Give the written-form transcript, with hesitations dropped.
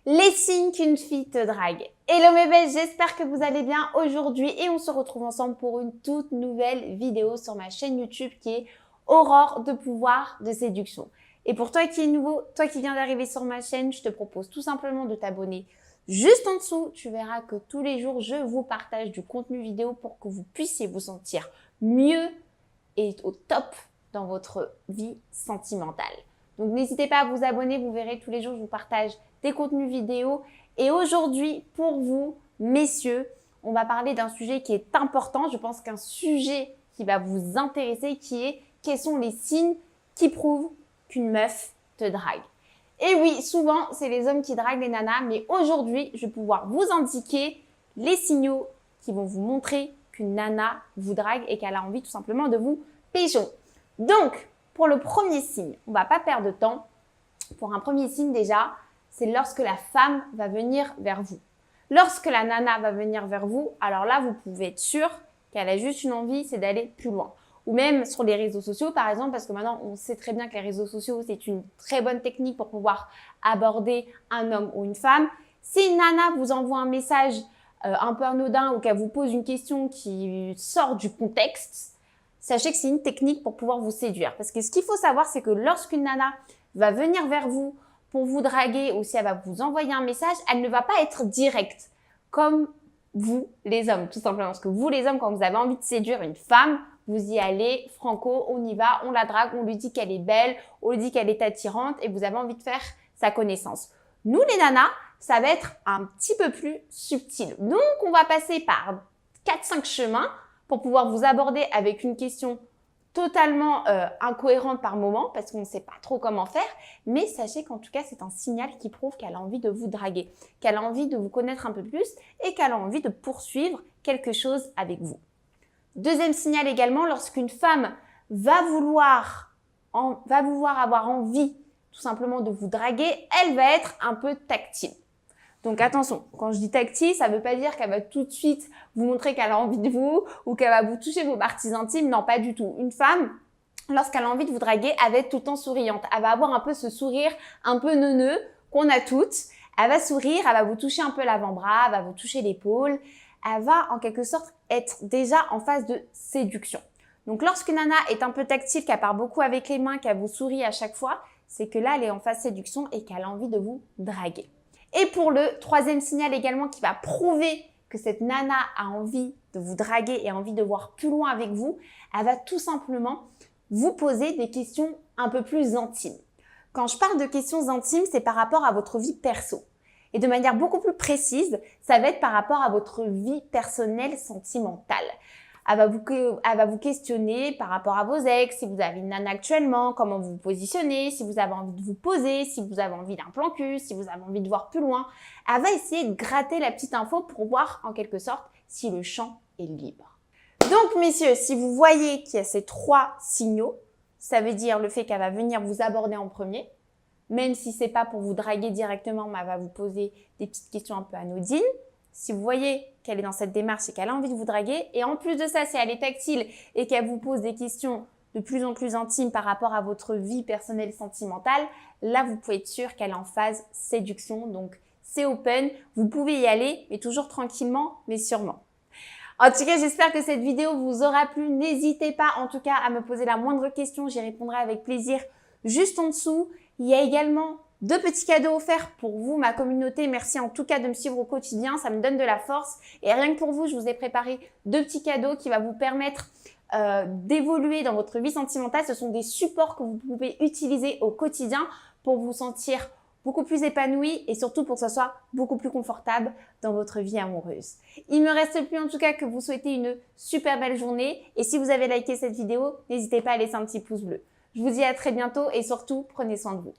Les signes qu'une fille te drague. Hello mes belles, j'espère que vous allez bien aujourd'hui et on se retrouve ensemble pour une toute nouvelle vidéo sur ma chaîne YouTube qui est Aurore de pouvoir de séduction. Et pour toi qui es nouveau, toi qui viens d'arriver sur ma chaîne, je te propose tout simplement de t'abonner juste en dessous. Tu verras que tous les jours, je vous partage du contenu vidéo pour que vous puissiez vous sentir mieux et au top dans votre vie sentimentale. Donc n'hésitez pas à vous abonner, vous verrez tous les jours, je vous partage des contenus vidéo. Et aujourd'hui, pour vous, messieurs, on va parler d'un sujet qui est important. Je pense qu'un sujet qui va vous intéresser, qui est quels sont les signes qui prouvent qu'une meuf te drague. Et oui, souvent, c'est les hommes qui draguent les nanas, mais aujourd'hui, je vais pouvoir vous indiquer les signaux qui vont vous montrer qu'une nana vous drague et qu'elle a envie tout simplement de vous pécho. Donc, pour le premier signe, on ne va pas perdre de temps. Pour un premier signe déjà, c'est lorsque la femme va venir vers vous. Lorsque la nana va venir vers vous, alors là, vous pouvez être sûr qu'elle a juste une envie, c'est d'aller plus loin. Ou même sur les réseaux sociaux, par exemple, parce que maintenant, on sait très bien que les réseaux sociaux, c'est une très bonne technique pour pouvoir aborder un homme ou une femme. Si une nana vous envoie un message un peu anodin ou qu'elle vous pose une question qui sort du contexte, sachez que c'est une technique pour pouvoir vous séduire. Parce que ce qu'il faut savoir, c'est que lorsqu'une nana va venir vers vous pour vous draguer ou si elle va vous envoyer un message, elle ne va pas être directe comme vous, les hommes, tout simplement. Parce que vous, les hommes, quand vous avez envie de séduire une femme, vous y allez, franco, on y va, on la drague, on lui dit qu'elle est belle, on lui dit qu'elle est attirante et vous avez envie de faire sa connaissance. Nous, les nanas, ça va être un petit peu plus subtil. Donc, on va passer par 4-5 chemins pour pouvoir vous aborder avec une question totalement incohérente par moment parce qu'on ne sait pas trop comment faire. Mais sachez qu'en tout cas, c'est un signal qui prouve qu'elle a envie de vous draguer, qu'elle a envie de vous connaître un peu plus et qu'elle a envie de poursuivre quelque chose avec vous. Deuxième signal également, lorsqu'une femme va vouloir avoir envie tout simplement de vous draguer, elle va être un peu tactile. Donc attention, quand je dis tactile, ça ne veut pas dire qu'elle va tout de suite vous montrer qu'elle a envie de vous ou qu'elle va vous toucher vos parties intimes. Non, pas du tout. Une femme, lorsqu'elle a envie de vous draguer, elle va être tout le temps souriante. Elle va avoir un peu ce sourire un peu neuneux qu'on a toutes. Elle va sourire, elle va vous toucher un peu l'avant-bras, elle va vous toucher l'épaule. Elle va en quelque sorte être déjà en phase de séduction. Donc lorsqu'une nana est un peu tactile, qu'elle part beaucoup avec les mains, qu'elle vous sourit à chaque fois, c'est que là, elle est en phase séduction et qu'elle a envie de vous draguer. Et pour le troisième signal également qui va prouver que cette nana a envie de vous draguer et a envie de voir plus loin avec vous, elle va tout simplement vous poser des questions un peu plus intimes. Quand je parle de questions intimes, c'est par rapport à votre vie perso. Et de manière beaucoup plus précise, ça va être par rapport à votre vie personnelle sentimentale. Elle va vous questionner par rapport à vos ex, si vous avez une nana actuellement, comment vous vous positionnez, si vous avez envie de vous poser, si vous avez envie d'un plan cul, si vous avez envie de voir plus loin. Elle va essayer de gratter la petite info pour voir en quelque sorte si le champ est libre. Donc messieurs, si vous voyez qu'il y a ces trois signaux, ça veut dire le fait qu'elle va venir vous aborder en premier, même si c'est pas pour vous draguer directement, mais elle va vous poser des petites questions un peu anodines. Si vous voyez qu'elle est dans cette démarche et qu'elle a envie de vous draguer, et en plus de ça, si elle est tactile et qu'elle vous pose des questions de plus en plus intimes par rapport à votre vie personnelle sentimentale, là, vous pouvez être sûr qu'elle est en phase séduction. Donc, c'est open. Vous pouvez y aller, mais toujours tranquillement, mais sûrement. En tout cas, j'espère que cette vidéo vous aura plu. N'hésitez pas, en tout cas, à me poser la moindre question. J'y répondrai avec plaisir juste en dessous. Il y a également 2 petits cadeaux offerts pour vous, ma communauté. Merci en tout cas de me suivre au quotidien. Ça me donne de la force. Et rien que pour vous, je vous ai préparé 2 petits cadeaux qui vont vous permettre d'évoluer dans votre vie sentimentale. Ce sont des supports que vous pouvez utiliser au quotidien pour vous sentir beaucoup plus épanoui et surtout pour que ce soit beaucoup plus confortable dans votre vie amoureuse. Il me reste plus en tout cas que vous souhaiter une super belle journée. Et si vous avez liké cette vidéo, n'hésitez pas à laisser un petit pouce bleu. Je vous dis à très bientôt et surtout, prenez soin de vous.